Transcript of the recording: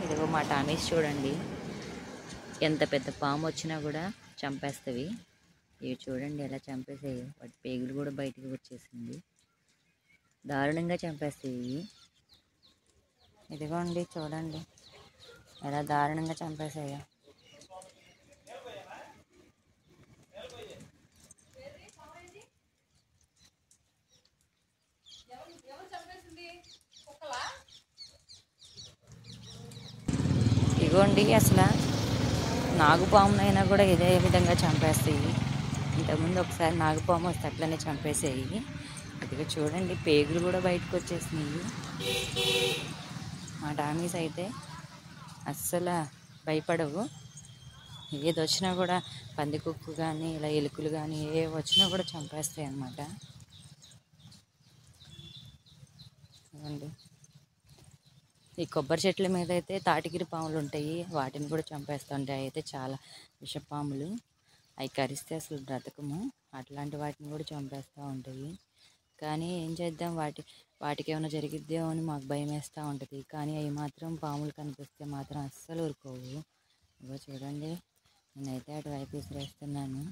ఇదిగో మా టామీస్ చూడండి, ఎంత పెద్ద పాము వచ్చినా కూడా చంపేస్తవి. ఇవి చూడండి ఎలా చంపేసాయి, వాటి పేగులు కూడా బయటికి వచ్చేసింది. దారుణంగా చంపేస్తాయి ఇవి. ఇదిగోండి చూడండి ఎలా దారుణంగా చంపేసాయో. ఇదిగోండి అసలు నాగుపామునైనా కూడా ఇదే విధంగా చంపేస్తాయి. ఇంతకుముందు ఒకసారి నాగుపాము వస్తే అట్లనే చంపేసాయి. ఇదిగో చూడండి పేగులు కూడా బయటకు వచ్చేసినాయి. మా డామీస్ అయితే అస్సలు భయపడవు. ఏది వచ్చినా కూడా పందికొక్కు కానీ ఇలా ఎలుకలు కానీ ఏ వచ్చినా కూడా చంపేస్తాయి అన్నమాట. ఇవ్వండి ఈ కొబ్బరి చెట్ల మీద అయితే తాటిగిరి పాములు ఉంటాయి, వాటిని కూడా చంపేస్తుంటాయి. అయితే చాలా విషపాములు, అవి కరిస్తే అసలు బ్రతకము. అట్లాంటి వాటిని కూడా చంపేస్తూ ఉంటాయి. కానీ ఏం చేద్దాం, వాటికి ఏమైనా జరిగిద్దేమో అని మాకు భయం వేస్తూ ఉంటుంది. కానీ అవి మాత్రం పాములు కనిపిస్తే మాత్రం అస్సలు ఊరుకోవు. ఇగో చూడండి నేనైతే అటువైపు విసిరేస్తున్నాను.